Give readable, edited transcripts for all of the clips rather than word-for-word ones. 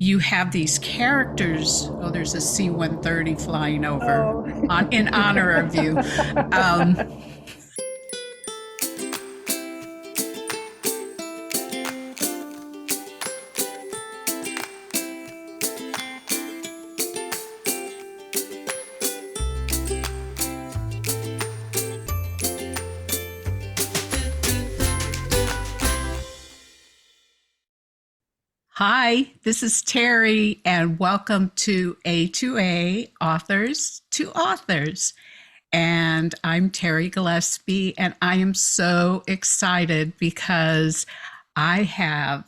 you have these characters. Oh, there's a C-130 flying over Oh. in honor of you. Um, Hi, this is Terri, and welcome to A2A Authors to Authors. And I'm Terri Gillespie, and I am so excited because I have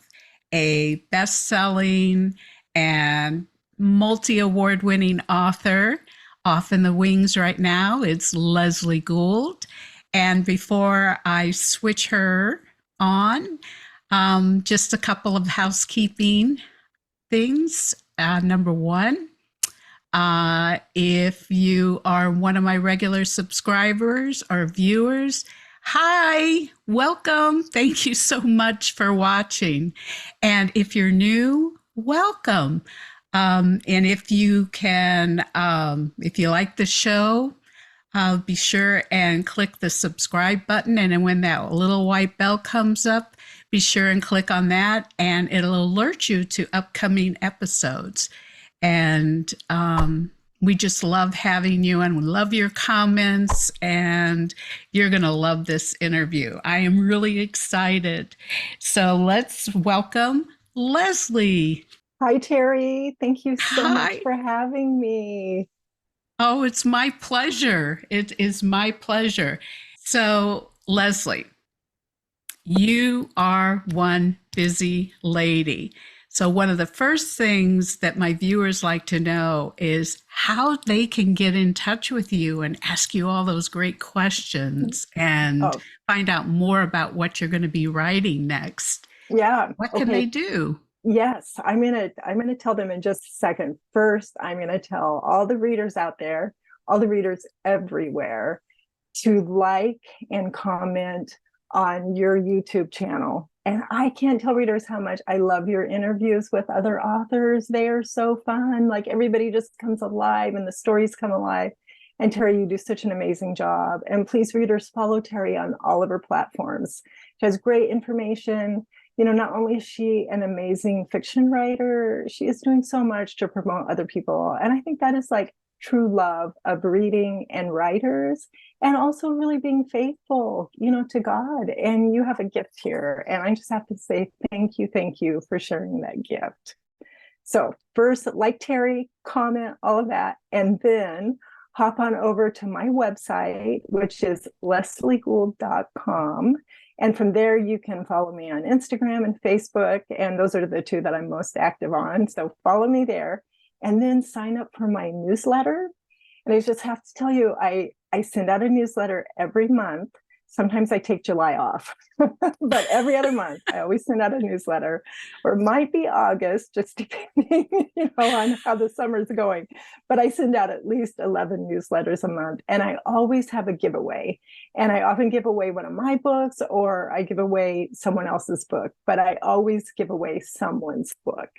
a best selling and multi award winning author off in the wings right now. It's Leslie Gould. And before I switch her on, just a couple of housekeeping things. Number one, if you are one of my regular subscribers or viewers, hi, welcome. Thank you so much for watching. And if you're new, welcome. And if you if you like the show, be sure and click the subscribe button. And then when that little white bell comes up, be sure and click on that, and it'll alert you to upcoming episodes. And we just love having you, and we love your comments, and you're going to love this interview. I am really excited. So let's welcome Leslie. Hi, Terri. Thank you so much Hi. for having me. Oh, it's my pleasure. It is my pleasure. So, Leslie, you are one busy lady. So, one of the first things that my viewers like to know is how they can get in touch with you and ask you all those great questions and Oh, find out more about what you're going to be writing next. yeah. What can they Okay. do? Yes, I'm gonna tell them in just a second. First, I'm gonna tell all the readers out there, all the readers everywhere, to like and comment on your YouTube channel. And I can't tell readers how much I love your interviews with other authors. They are so fun. Like everybody just comes alive and the stories come alive. And Terri, you do such an amazing job. And please, readers, follow Terri on all of her platforms. She has great information. Not only is she an amazing fiction writer, she is doing so much to promote other people. And I think that is like true love of reading and writers, and also really being faithful, to God. And you have a gift here. And I just have to say thank you for sharing that gift. So first, like Terri, comment, all of that, and then hop on over to my website, which is lesliegould.com. And from there, you can follow me on Instagram and Facebook. And those are the two that I'm most active on. So follow me there, and then sign up for my newsletter. And I just have to tell you, I send out a newsletter every month. Sometimes I take July off, but every other month I always send out a newsletter, or it might be August, just depending, on how the summer's going. But I send out at least 11 newsletters a month, and I always have a giveaway. And I often give away one of my books, or I give away someone else's book, but I always give away someone's book.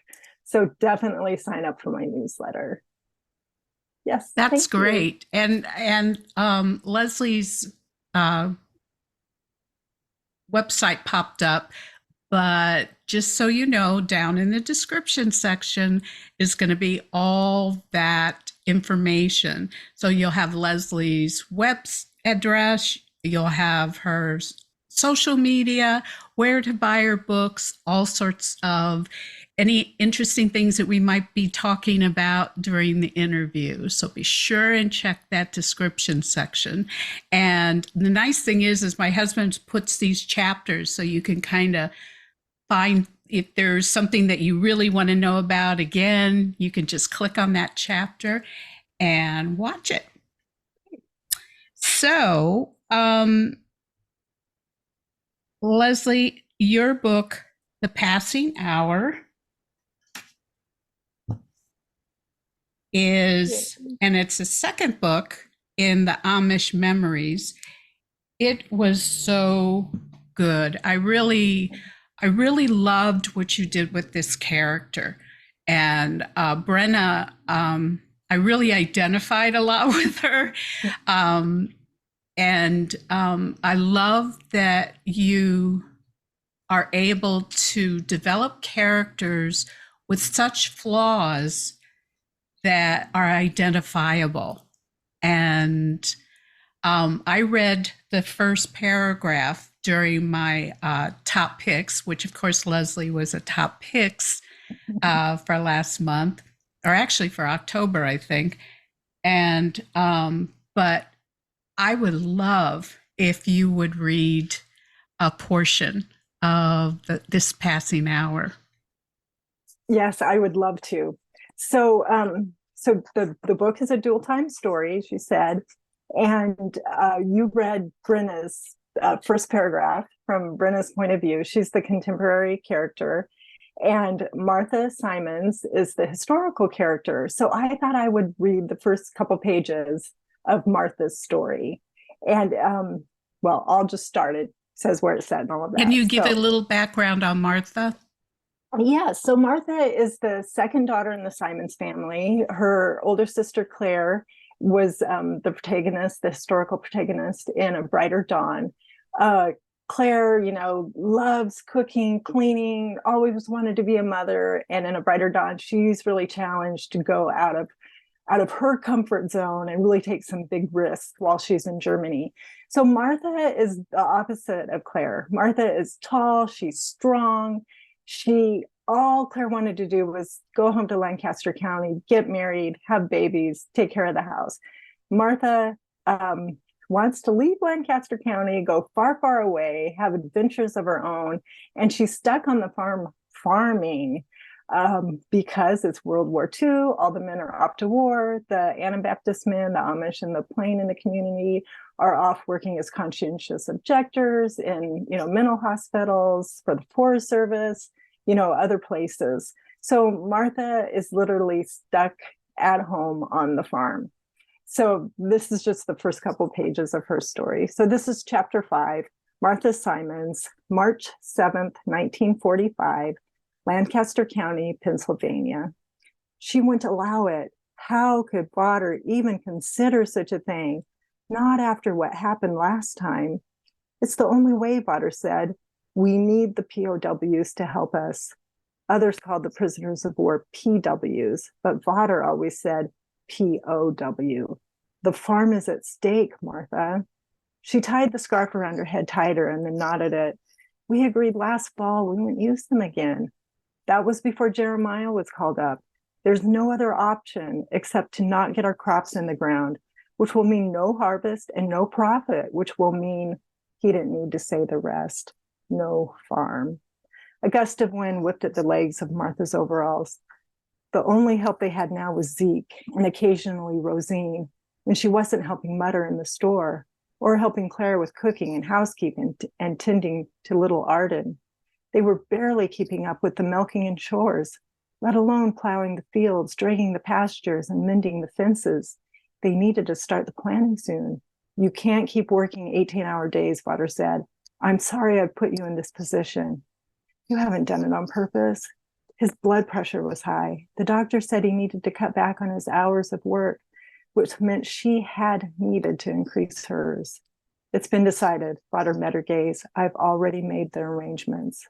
So definitely sign up for my newsletter. Yes, That's thank you. great. And Leslie's uh, website popped up, but just so you know, down in the description section is going to be all that information. So you'll have Leslie's web address, you'll have her social media, where to buy her books, all sorts of any interesting things that we might be talking about during the interview. So be sure and check that description section. And the nice thing is my husband puts these chapters so you can kind of find if there's something that you really want to know about. Again, you can just click on that chapter and watch it. So, Leslie, your book, The Passing Hour, and it's the second book in the Amish Memories. It was so good. I really loved what you did with this character. And Brenna, I really identified a lot with her. Um, and I love that you are able to develop characters with such flaws that are identifiable. And I read the first paragraph during my top picks, which of course Leslie was a top picks for last month, or actually for October, I think. And but I would love if you would read a portion of this passing hour. Yes, I would love to. So the book is a dual time story, as you said, and you read Brenna's first paragraph from Brenna's point of view. She's the contemporary character, and Martha Simons is the historical character. So I thought I would read the first couple pages of Martha's story, and well, I'll just start it. Says where it's set and all of that. Can you give a little background on Martha? Yeah, so Martha is the second daughter in the Simons family. Her older sister, Claire, was the protagonist, the historical protagonist in A Brighter Dawn. Claire, loves cooking, cleaning, always wanted to be a mother. And in A Brighter Dawn, she's really challenged to go out of her comfort zone and really take some big risks while she's in Germany. So Martha is the opposite of Claire. Martha is tall, she's strong. All Claire wanted to do was go home to Lancaster County, get married, have babies, take care of the house. Martha wants to leave Lancaster County, go far, far away, have adventures of her own. And she's stuck on the farm farming because it's World War II. All the men are off to war. The Anabaptist men, the Amish, and the plain in the community are off working as conscientious objectors in, mental hospitals, for the Forest Service, other places. So Martha is literally stuck at home on the farm. So this is just the first couple pages of her story. So this is chapter 5, Martha Simons, March 7th, 1945, Lancaster County, Pennsylvania. She wouldn't allow it. How could Potter even consider such a thing? Not after what happened last time. It's the only way, Potter said. We need the POWs to help us. Others called the prisoners of war PWs, but Potter always said POW. The farm is at stake, Martha. She tied the scarf around her head tighter and then knotted it. We agreed last fall we wouldn't use them again. That was before Jeremiah was called up. There's no other option except to not get our crops in the ground, which will mean no harvest and no profit, which will mean, he didn't need to say the rest, no farm. A gust of wind whipped at the legs of Martha's overalls. The only help they had now was Zeke and occasionally Rosine, when she wasn't helping Mutter in the store or helping Claire with cooking and housekeeping and tending to little Arden. They were barely keeping up with the milking and chores, let alone plowing the fields, draining the pastures, and mending the fences. They needed to start the planning soon. You can't keep working 18-hour days, Potter said. I'm sorry I've put you in this position. You haven't done it on purpose. His blood pressure was high. The doctor said he needed to cut back on his hours of work, which meant she had needed to increase hers. It's been decided, Potter met her gaze. I've already made the arrangements.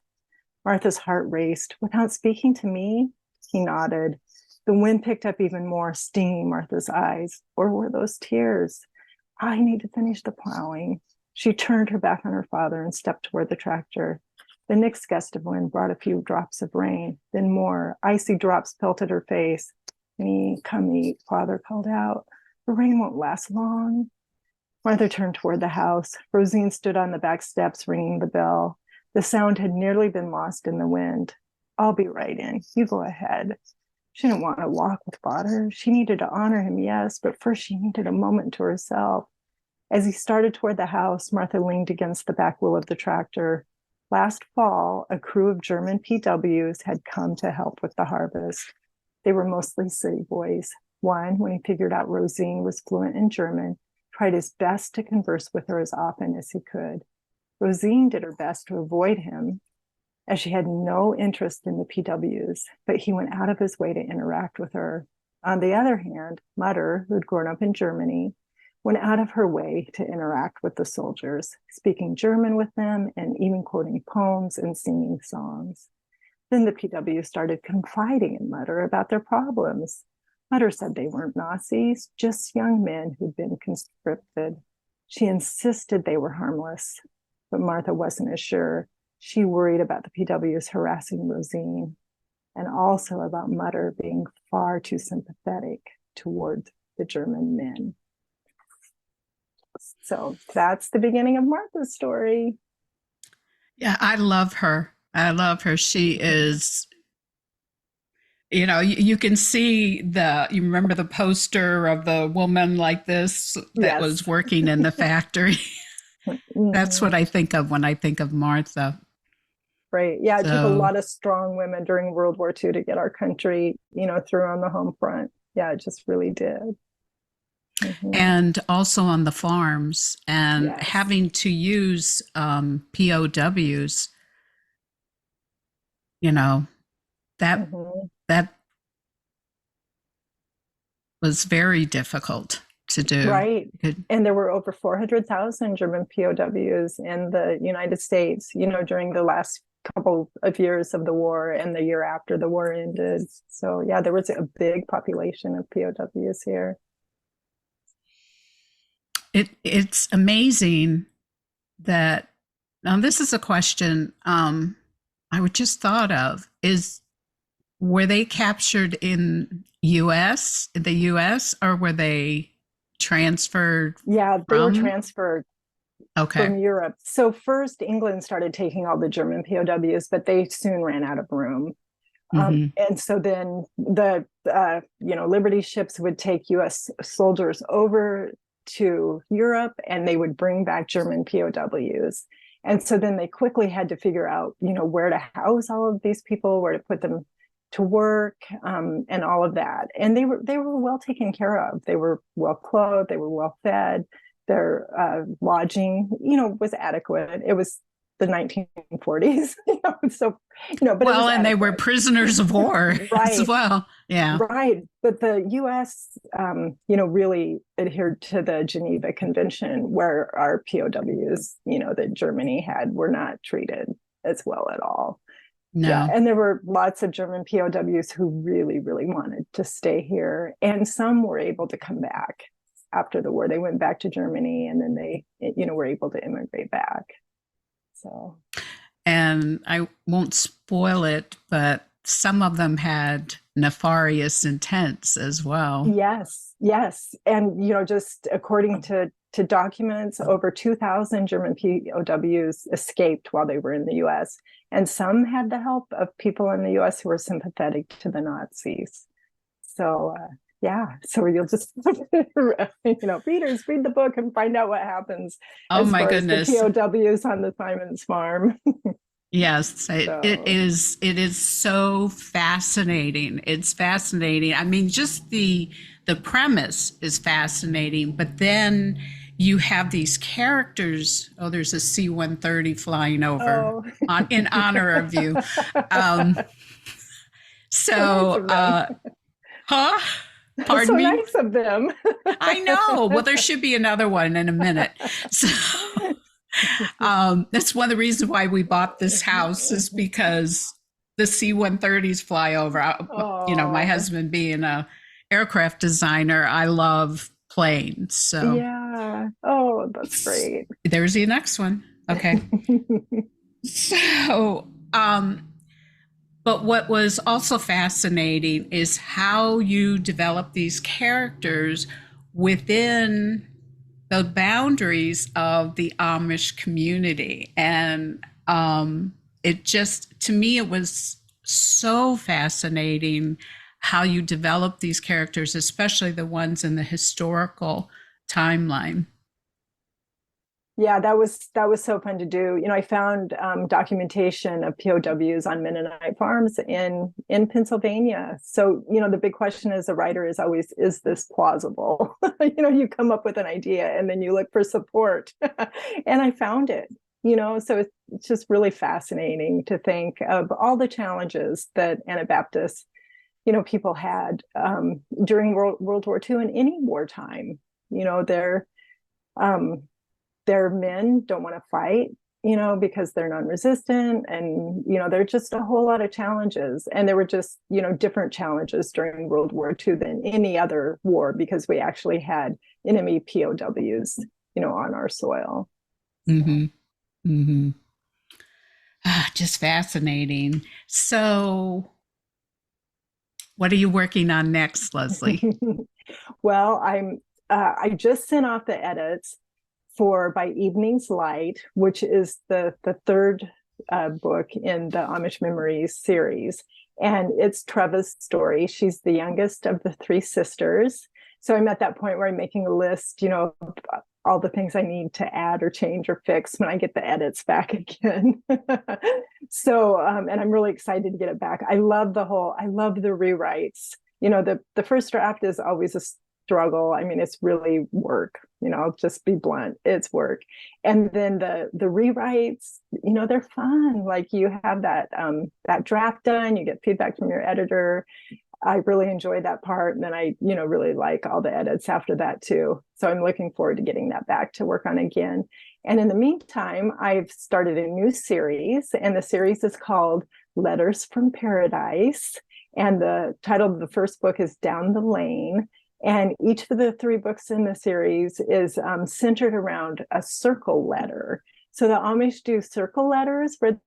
Martha's heart raced. Without speaking to me? He nodded. The wind picked up even more, stinging Martha's eyes. Or were those tears? I need to finish the plowing. She turned her back on her father and stepped toward the tractor. The next gust of wind brought a few drops of rain, then more. Icy drops pelted her face. Come eat, Father called out. The rain won't last long. Martha turned toward the house. Rosine stood on the back steps, ringing the bell. The sound had nearly been lost in the wind. I'll be right in. You go ahead. She didn't want to walk with Potter. She needed to honor him, yes, but first she needed a moment to herself. As he started toward the house, Martha leaned against the back wheel of the tractor. Last fall, a crew of German PWs had come to help with the harvest. They were mostly city boys. One, when he figured out Rosine was fluent in German, tried his best to converse with her as often as he could. Rosine did her best to avoid him. as she had no interest in the PWs, but he went out of his way to interact with her. On the other hand, Mutter, who'd grown up in Germany, went out of her way to interact with the soldiers, speaking German with them and even quoting poems and singing songs. Then the PWs started confiding in Mutter about their problems. Mutter said they weren't Nazis, just young men who'd been conscripted. She insisted they were harmless, but Martha wasn't as sure. She worried about the PWs harassing Rosine and also about Mutter being far too sympathetic toward the German men. So that's the beginning of Martha's story. Yeah, I love her. I love her. She is, you can see you remember the poster of the woman like this that was working in the factory. That's what I think of when I think of Martha. Right. Yeah, it took a lot of strong women during World War II to get our country, through on the home front. Yeah, it just really did. Mm-hmm. And also on the farms and having to use POWs, that was very difficult to do. Right. And there were over 400,000 German POWs in the United States, during the last couple of years of the war and the year after the war ended. So yeah, there was a big population of POWs here. It's amazing that, now this is a question I would just thought of, were they captured in the US, or were they transferred? Yeah, they were transferred from Europe. So first England started taking all the German POWs, but they soon ran out of room. And so then the Liberty ships would take US soldiers over to Europe, and they would bring back German POWs. And so then they quickly had to figure out, where to house all of these people, where to put them to work, and all of that. And they were well taken care of. They were well clothed. They were well fed. Their lodging, was adequate. It was the 1940s, but and they were prisoners of war as well. Yeah. Right. But the US, really adhered to the Geneva Convention, where our POWs, that Germany had, were not treated as well at all. No. Yeah. And there were lots of German POWs who really, really wanted to stay here. And some were able to come back after the war. They went back to Germany, and then they, were able to immigrate back. So, and I won't spoil it, but some of them had nefarious intents as well. Yes. And, just according to documents, over 2,000 German POWs escaped while they were in the US. And some had the help of people in the US who were sympathetic to the Nazis. So, so you'll just, readers, read the book and find out what happens. Oh my goodness. The POWs on the Simon's farm. Yes, it is so fascinating. It's fascinating. I mean, just the premise is fascinating, but then you have these characters. Oh, there's a C-130 flying over in honor of you. Pardon me? Nice of them. I know. Well, there should be another one in a minute. So that's one of the reasons why we bought this house, is because the C-130s fly over. My husband being a aircraft designer, I love planes. So yeah. Oh, that's great. There's the next one. Okay. So, but what was also fascinating is how you develop these characters within the boundaries of the Amish community. And it just, to me, it was so fascinating how you develop these characters, especially the ones in the historical timeline. Yeah, that was so fun to do. I found documentation of POWs on Mennonite farms in Pennsylvania. So, the big question as a writer is always, is this plausible? You come up with an idea and then you look for support. And I found it. So it's just really fascinating to think of all the challenges that Anabaptists, people had during World War II and any wartime. Their men don't want to fight, because they're non-resistant, and there are just a whole lot of challenges. And there were just different challenges during World War II than any other war, because we actually had enemy POWs on our soil. Mm-hmm. Mm-hmm. Just fascinating. So what are you working on next, Leslie? Well, I just sent off the edits for By Evening's Light, which is the third book in the Amish Memories series. And it's Treva's story. She's the youngest of the three sisters. So I'm at that point where I'm making a list, all the things I need to add or change or fix when I get the edits back again. So, and I'm really excited to get it back. I love the rewrites. The first draft is always a struggle. I mean, it's really work, I'll just be blunt. It's work. And then the rewrites, they're fun. Like, you have that draft done, you get feedback from your editor. I really enjoyed that part. And then I, really like all the edits after that too. So I'm looking forward to getting that back to work on again. And in the meantime, I've started a new series, and the series is called Letters from Paradise. And the title of the first book is Down the Lane. And each of the three books in the series is centered around a circle letter. So the Amish do circle letters, red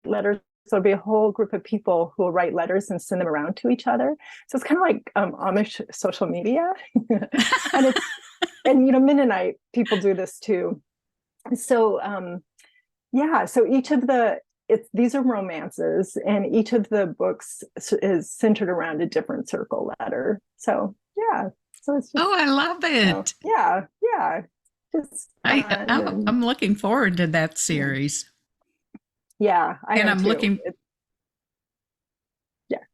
letters. So it'll be a whole group of people who will write letters and send them around to each other. So it's kind of like Amish social media. and Mennonite people do this too. So so each of these are romances, and each of the books is centered around a different circle letter. So so it's just, I love it. yeah, just I'm looking forward to that series. Yeah, I'm looking.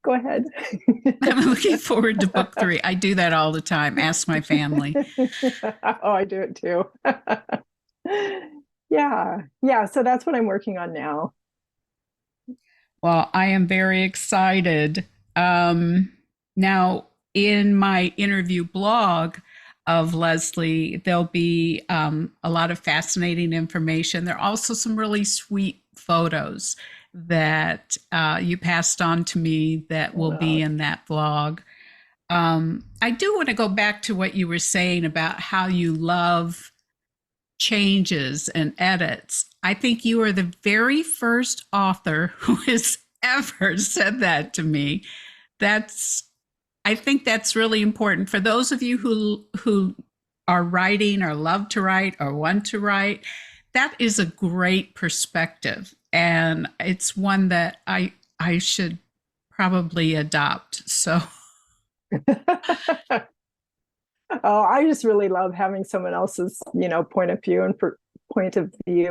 Go ahead. I'm looking forward to book 3. I do that all the time. Ask my family. Oh, I do it too. Yeah. So that's what I'm working on now. Well, I am very excited. Now, in my interview blog of Leslie, there'll be a lot of fascinating information. There are also some really sweet photos that you passed on to me that will be in that blog. I do want to go back to what you were saying about how you love changes and edits. I think you are the very first author who has ever said that to me. I think that's really important for those of you who are writing or love to write or want to write. That is a great perspective, and it's one that I should probably adopt. So I just really love having someone else's, point of view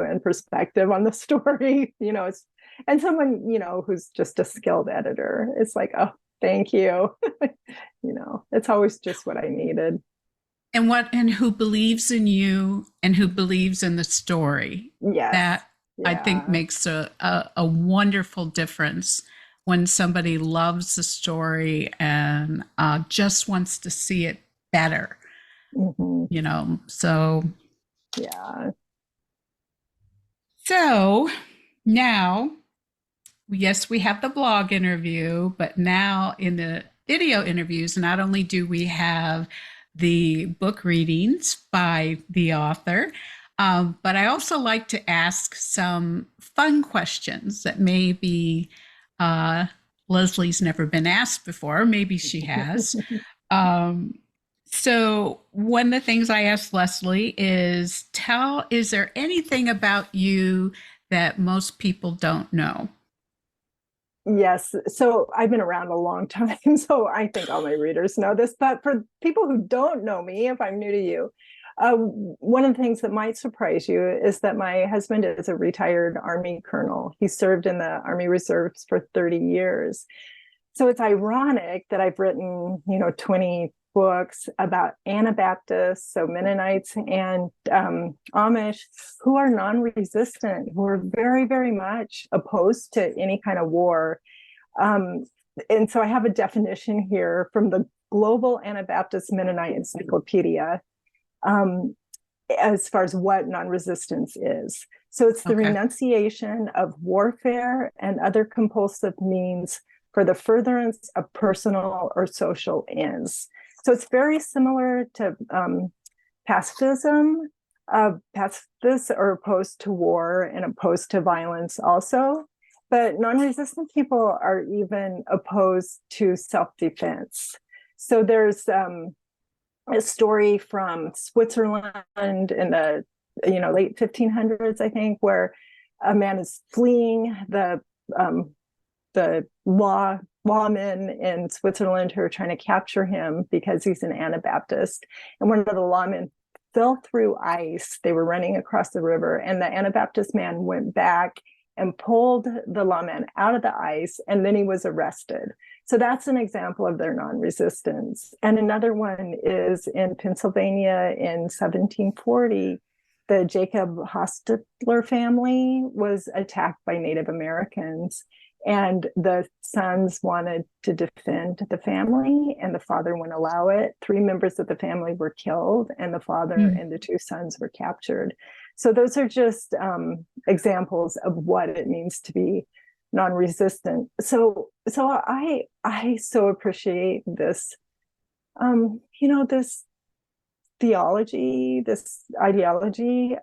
and perspective on the story. And someone, who's just a skilled editor. It's like, oh, thank you. It's always just what I needed. And who believes in you and who believes in the story. Yes. That I think makes a wonderful difference when somebody loves the story and just wants to see it better. Mm-hmm. So yeah. So now, yes, we have the blog interview, but now in the video interviews, not only do we have the book readings by the author, but I also like to ask some fun questions that maybe Leslie's never been asked before. Maybe she has. So one of the things I asked Leslie is there anything about you that most people don't know? Yes. So I've been around a long time, so I think all my readers know this. But for people who don't know me, if I'm new to you, one of the things that might surprise you is that my husband is a retired Army colonel. He served in the Army Reserves for 30 years. So it's ironic that I've written, 20 books about Anabaptists, so Mennonites and Amish, who are non-resistant, who are very, very much opposed to any kind of war. And so I have a definition here from the Global Anabaptist Mennonite Encyclopedia as far as what non-resistance is. So it's the renunciation of warfare and other compulsive means for the furtherance of personal or social ends. So it's very similar to pacifism. Pacifists are opposed to war and opposed to violence also. But non-resistant people are even opposed to self-defense. So there's a story from Switzerland in the late 1500s, I think, where a man is fleeing the lawmen in Switzerland who are trying to capture him because he's an Anabaptist. And one of the lawmen fell through ice. They were running across the river, and the Anabaptist man went back and pulled the lawman out of the ice, and then he was arrested. So that's an example of their non-resistance. And another one is in Pennsylvania in 1740, the Jacob Hostler family was attacked by Native Americans, and the sons wanted to defend the family, and the father wouldn't allow it. 3 members of the family were killed, and the father and the 2 sons were captured. So those are just examples of what it means to be non-resistant. So I so appreciate this, this theology, this ideology,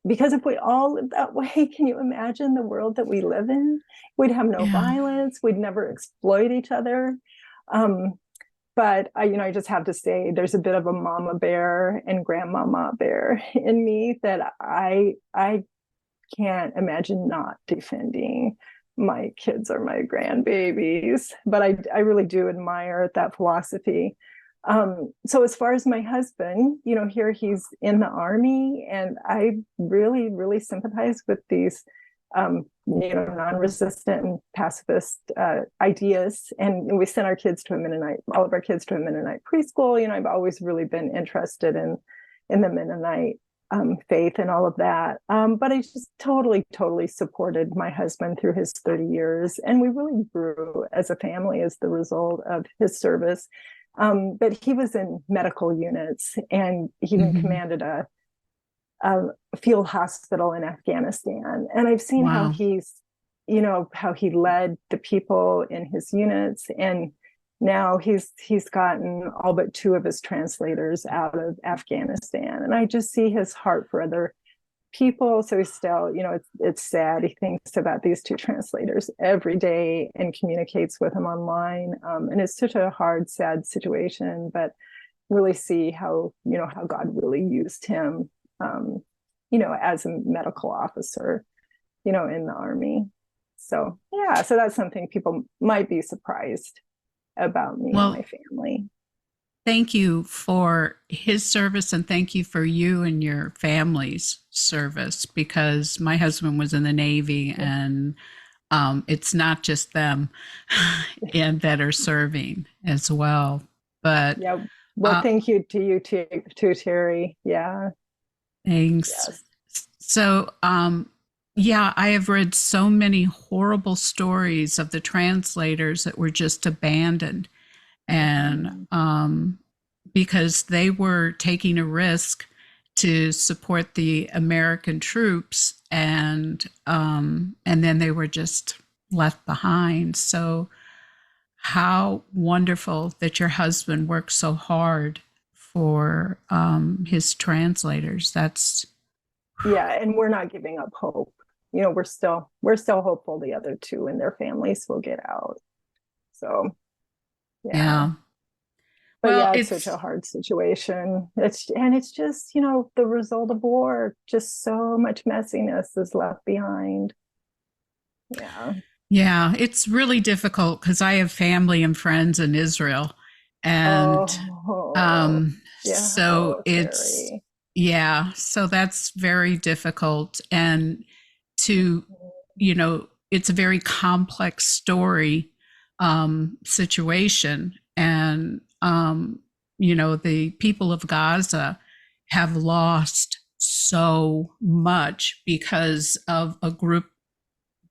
because if we all live that way, can you imagine the world that we live in? We'd have no violence. We'd never exploit each other. But I just have to say, there's a bit of a mama bear and grandmama bear in me that I can't imagine not defending my kids or my grandbabies. But I really do admire that philosophy. So as far as my husband, here he's in the Army, and I really, really sympathize with these non-resistant and pacifist ideas. And we sent all of our kids to a Mennonite preschool. I've always really been interested in the Mennonite faith and all of that. But I just totally supported my husband through his 30 years. And we really grew as a family as the result of his service. But he was in medical units, and he even commanded a field hospital in Afghanistan. And I've seen how he's, how he led the people in his units. And now he's gotten all but 2 of his translators out of Afghanistan. And I just see his heart for other people. So he's still, it's sad. He thinks about these 2 translators every day and communicates with them online. And it's such a hard, sad situation, but really see how God really used him, as a medical officer, in the Army. So, so that's something people might be surprised about me and my family. Thank you for his service, and thank you for you and your family's service, because my husband was in the Navy, and it's not just them and that are serving as well. But thank you to you too, Terri. Yeah. Thanks. Yes. So, I have read so many horrible stories of the translators that were just abandoned. And because they were taking a risk to support the American troops, and then they were just left behind. So how wonderful that your husband worked so hard for his translators. That's and we're not giving up hope. We're still hopeful the other 2 and their families will get out. So But it's such a hard situation. It's just, the result of war, just so much messiness is left behind. Yeah, it's really difficult because I have family and friends in Israel. And so it's, so that's very difficult. And it's a very complex story, situation. And, the people of Gaza have lost so much because of a group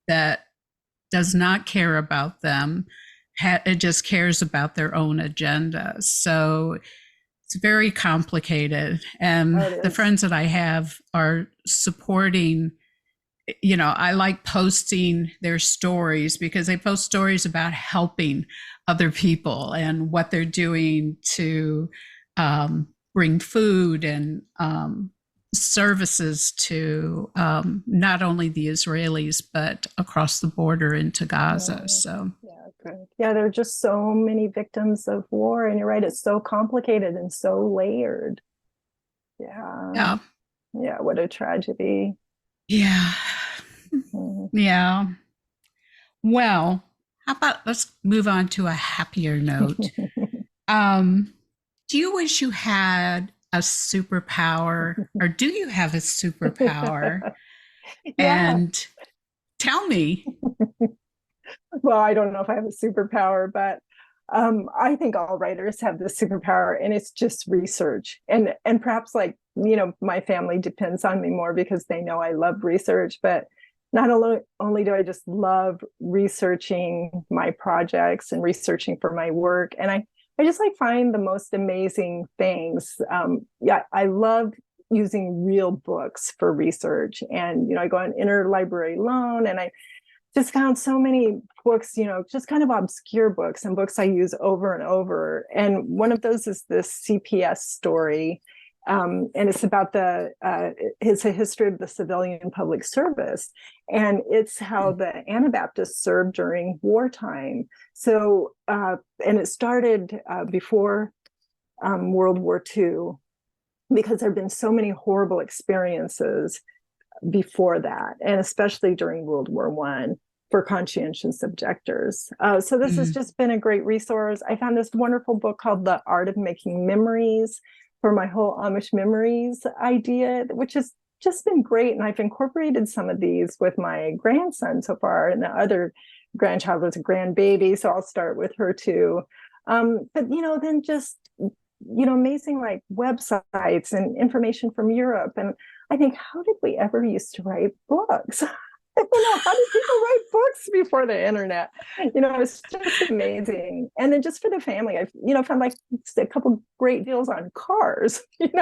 that does not care about them. It just cares about their own agenda. So it's very complicated. And the friends that I have are supporting. I like posting their stories because they post stories about helping other people and what they're doing to bring food and services to not only the Israelis, but across the border into Gaza. Yeah. So, good. Yeah, there are just so many victims of war. And you're right, it's so complicated and so layered. Yeah. Yeah, what a tragedy. Yeah. Yeah. Well, how about let's move on to a happier note. Do you wish you had a superpower, or do you have a superpower? And tell me. Well, I don't know if I have a superpower, but I think all writers have the superpower, and it's just research. And perhaps my family depends on me more because they know I love research, but not only do I just love researching my projects and researching for my work, and I just find the most amazing things. I love using real books for research, and I go on interlibrary loan, and I just found so many books, just kind of obscure books and books I use over and over. And one of those is this CPS story. And it's about it's a history of the civilian public service. And it's how the Anabaptists served during wartime. So, and it started before World War II, because there have been so many horrible experiences before that, and especially during World War I for conscientious objectors. So this has just been a great resource. I found this wonderful book called The Art of Making Memories for my whole Amish memories idea, which has just been great. And I've incorporated some of these with my grandson so far, and the other grandchild was a grandbaby, so I'll start with her too. But then just amazing websites and information from Europe. And I think, how did we ever used to write books? How did people write books before the internet? It's just amazing. And then just for the family, I've found a couple great deals on cars, and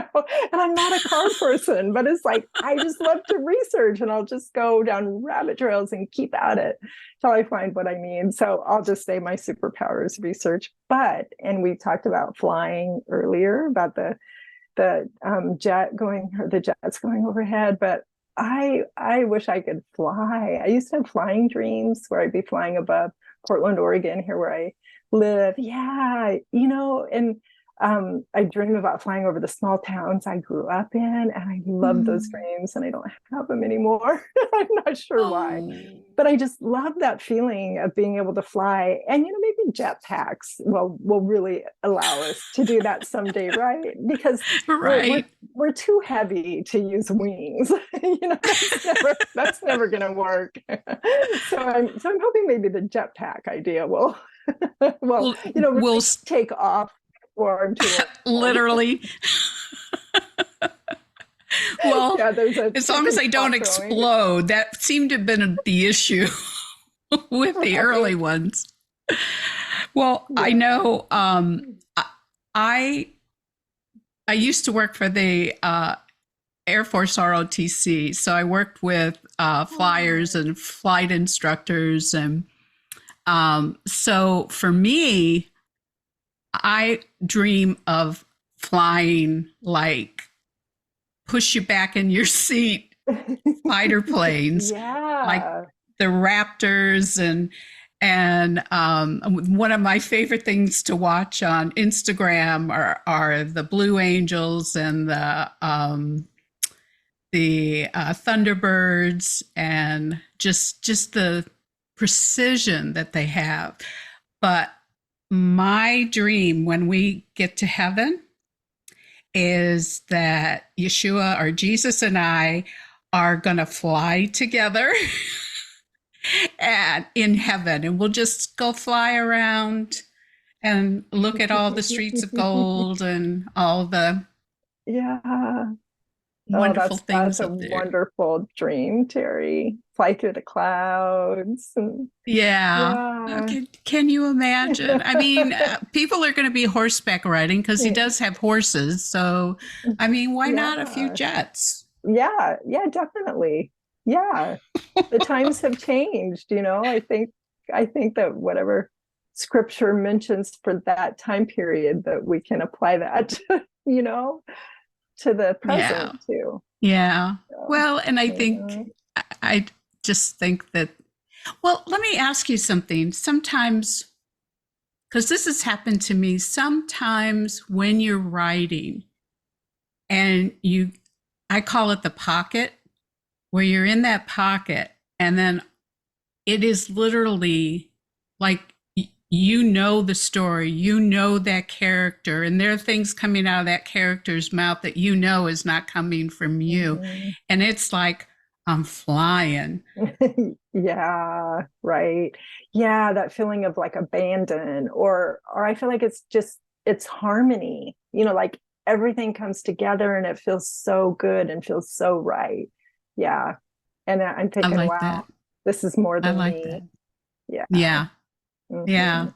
I'm not a car person, but it's I just love to research, and I'll just go down rabbit trails and keep at it till I find what I need. So I'll just say my superpower is research. And we talked about flying earlier, about the jets going overhead, but I wish I could fly. I used to have flying dreams where I'd be flying above Portland, Oregon, here where I live. Yeah, and I dream about flying over the small towns I grew up in, and I love those dreams, and I don't have them anymore. I'm not sure why, but I just love that feeling of being able to fly. And maybe jetpacks will really allow us to do that someday, right? Because we're too heavy to use wings. That's never going to work. So I'm hoping maybe the jetpack idea will will take off. Literally. Well, as long as they don't explode, that seemed to have been the issue with the early ones. Well, yeah. I know I used to work for the Air Force ROTC, so I worked with flyers and flight instructors, and so for me, I dream of flying push you back in your seat fighter planes, like the Raptors, and one of my favorite things to watch on Instagram are the Blue Angels and the Thunderbirds, and just the precision that they have. But my dream when we get to heaven is that Yeshua or Jesus and I are going to fly together and in heaven, and we'll just go fly around and look at all the streets of gold and all the Yeah. Oh, wonderful that's things a up there. wonderful dream, Terry. Fly through the clouds. Yeah. Yeah. Okay. Can you imagine? I mean, people are going to be horseback riding because he does have horses. So, I mean, why not a few Yeah. jets? Yeah. Yeah, definitely. Yeah. The times have changed, I think that whatever scripture mentions for that time period, that we can apply that you know, to the Yeah. present too. Yeah. So, Well, and I think, mhm. I just think that, well, let me ask you something. Sometimes, because this has happened to me, sometimes when you're writing and I call it the pocket, where you're in that pocket and then it is literally like you know the story, you know that character, and there are things coming out of that character's mouth that you know is not coming from you. Mhm. And it's like, I'm flying. Yeah, right. Yeah, that feeling of like abandon, or I feel like it's harmony. Like everything comes together and it feels so good and feels so right. Yeah. And I'm I thinking, like wow, that. this is more I than like that. me. Yeah. Yeah. Yeah. Mhm.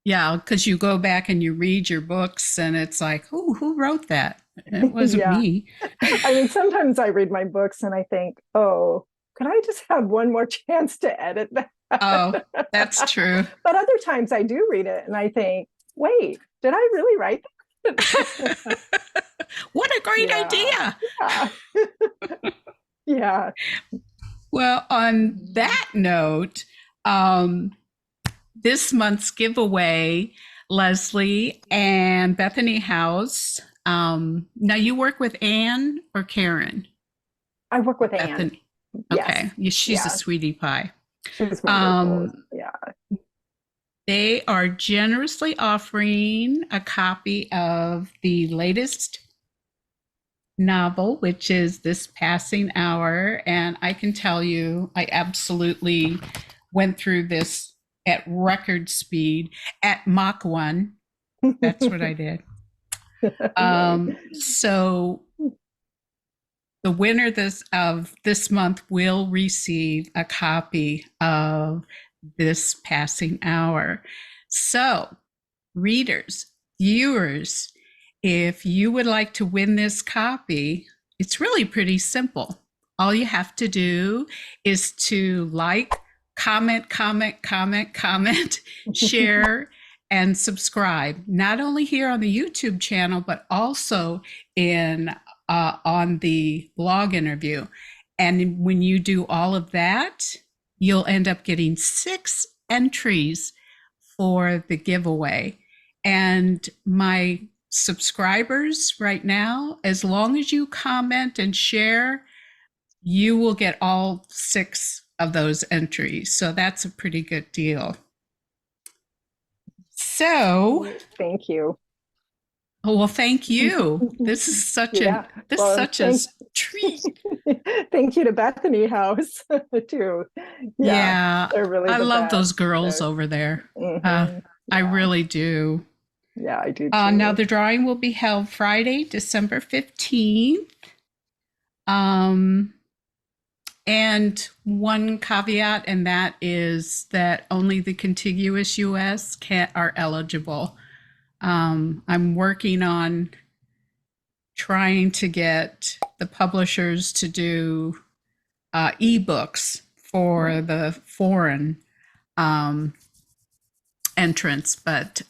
Yeah. Because you go back and you read your books and it's like, oh, who wrote that? It wasn't Yeah. me. I mean, sometimes I read my books and I think, oh, could I just have one more chance to edit that? Oh, that's true. But other times I do read it and I think, wait, did I really write that? What a great Yeah. idea. Yeah. Yeah. Well, on Mhm. that note, um, this month's giveaway, Leslie and Bethany House. Now, you work with Anne or Karen? I work with Anne. Bethany. Yes. Okay. She's a Yeah. sweetie pie. She was wonderful. Um, Yeah. they are generously offering a copy of the latest novel, which is This Passing Hour. And I can tell you, I absolutely went through this at record speed at Mach 1. That's what I did. Yay. So the winner of this month will receive a copy of This Passing Hour. So, readers, viewers, if you would like to win this copy, it's really pretty simple. All you have to do is to like, comment, share, and subscribe, not only here on the YouTube channel, but also in on the blog interview. And when you do all of that, you'll end up getting 6 entries for the giveaway. And my subscribers right now, as long as you comment and share, you will get all 6 of those entries. So that's a pretty good deal. So, Thank you. oh, well, thank you. This is such Yeah. Well, such a treat. thank you to Bethany House too. Yeah, Yeah, they're really I the love those best. girls So, over there. mhm. I Yeah, really do. yeah, I do Now too. the drawing will be held Friday, December 15th. Um, and one caveat, and that is that only the contiguous US are eligible. I'm working on trying to get the publishers to do ebooks for the foreign um, entrance, but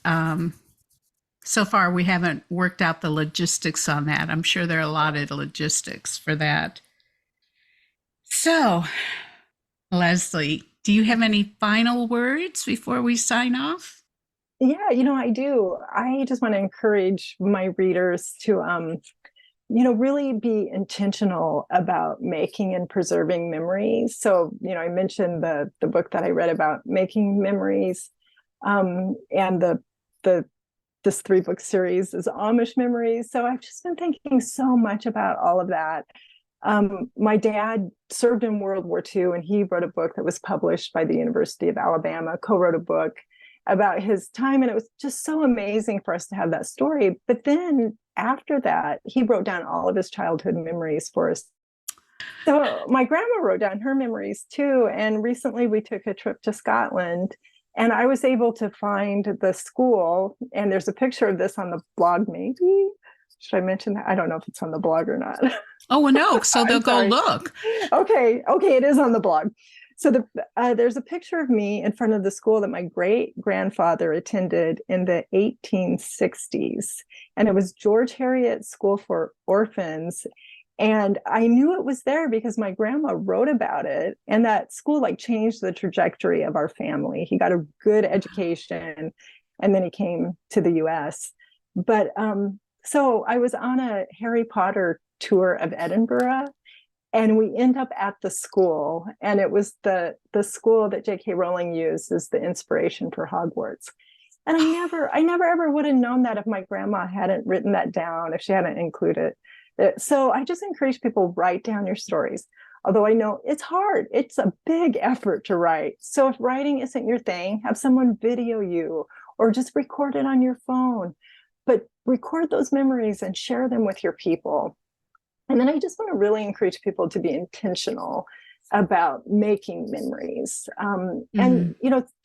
so far we haven't worked out the logistics on that. I'm sure there are a lot of logistics for that. So, Leslie, do you have any final words before we sign off? Yeah, I do. I just want to encourage my readers to really be intentional about making and preserving memories. So, I mentioned the book that I read about making memories, and the this 3-book series is Amish Memories. So I've just been thinking so much about all of that. My dad served in World War II, and he wrote a book that was published by the University of Alabama, co-wrote a book. about his time. And it was just so amazing for us to have that story. But then after that, he wrote down all of his childhood memories for us. So my grandma wrote down her memories too. And recently we took a trip to Scotland, and I was able to find the school. And there's a picture of this on the blog, maybe. Should I mention that? I don't know if it's on the blog or not. Oh, well, no. So they'll go look. Okay, it is on the blog. So there's a picture of me in front of the school that my great grandfather attended in the 1860s, and it was George Heriot School for Orphans. And I knew it was there because my grandma wrote about it, and that school like changed the trajectory of our family. He got a good education, and then he came to the US. But so I was on a Harry Potter tour of Edinburgh, and we end up at the school, and it was the school that J.K. Rowling used as the inspiration for Hogwarts. And I never ever would have known that if my grandma hadn't written that down, if she hadn't included it. So I just encourage people, write down your stories. Although I know it's hard, it's a big effort to write. So if writing isn't your thing, have someone video you or just record it on your phone. But record those memories and share them with your people. And then I just want to really encourage people to be intentional about making memories. And,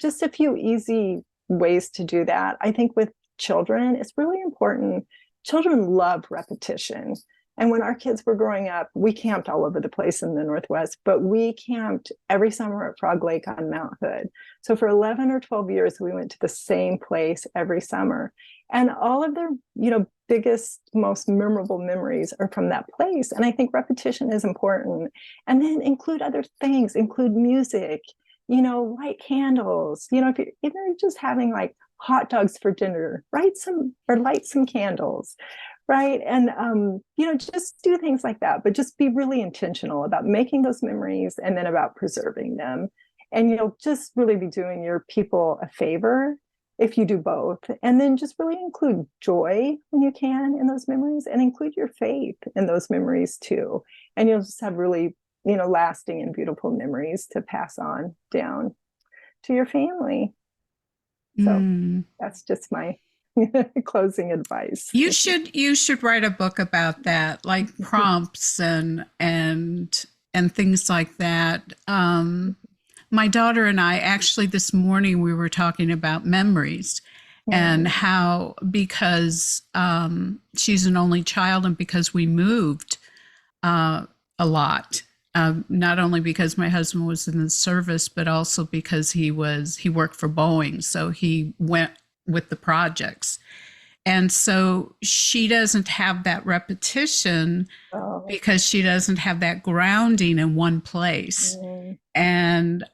just a few easy ways to do that. I think with children, it's really important. Children love repetition. And when our kids were growing up, we camped all over the place in the Northwest, but we camped every summer at Frog Lake on Mount Hood. So for 11 or 12 years, we went to the same place every summer. And all of their, biggest, most memorable memories are from that place. And I think repetition is important. And then include other things, include music, light candles. If you're even just having like hot dogs for dinner, light some candles, right? And, just do things like that, but just be really intentional about making those memories and then about preserving them. And you'll just really be doing your people a favor if you do both. And then just really include joy when you can in those memories, and include your faith in those memories too. And you'll just have really, lasting and beautiful memories to pass on down to your family. So that's just my closing advice. You should write a book about that, like prompts and things like that. My daughter and I, actually this morning, we were talking about memories and how, because she's an only child, and because we moved a lot, not only because my husband was in the service, but also because he worked for Boeing. So he went with the projects. And so she doesn't have that repetition because she doesn't have that grounding in one place. And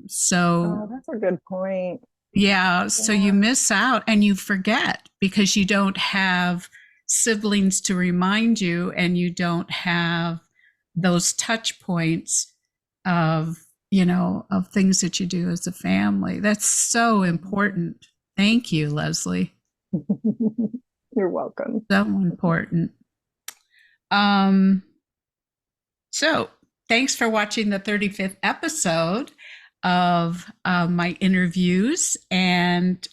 so that's a good point. Yeah. So you miss out and you forget because you don't have siblings to remind you, and you don't have those touch points of things that you do as a family. That's so important. Thank you, Leslie. You're welcome. So important. So thanks for watching the 35th episode of my interviews. And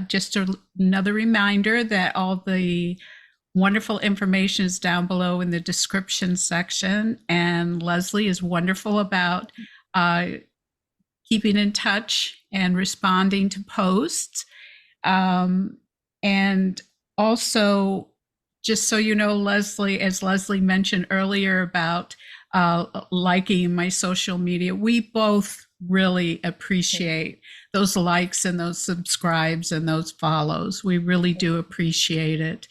just another reminder that all the wonderful information is down below in the description section. And Leslie is wonderful about keeping in touch and responding to posts. And also, just so you know, Leslie, as Leslie mentioned earlier about liking my social media, we both really appreciate those likes and those subscribes and those follows. We really do appreciate it.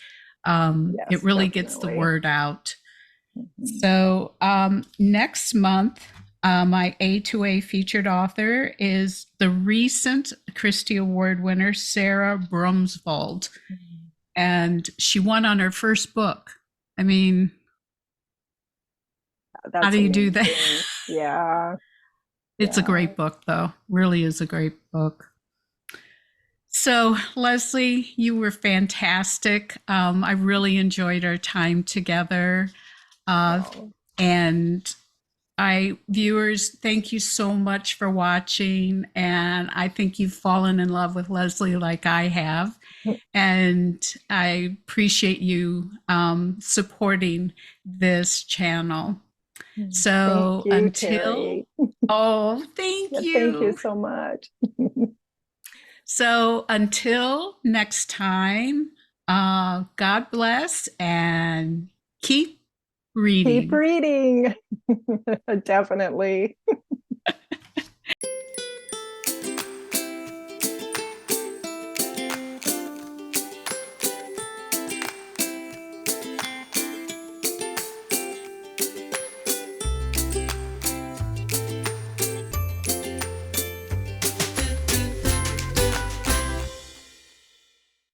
Yes, it really gets the word out. So next month, my A2A featured author is the recent Christy-Award winner, Sara Brunsvold. And she won on her first book. I mean, how do you do that? Yeah. It's a great book, though. Really is a great book. So, Leslie, you were fantastic. I really enjoyed our time together. And Viewers, thank you so much for watching. And I think you've fallen in love with Leslie like I have. And I appreciate you supporting this channel. Thank So you, until, Terri. oh, thank Yeah, thank you you. so much. So until next time, God bless and keep Keep reading. reading. Definitely.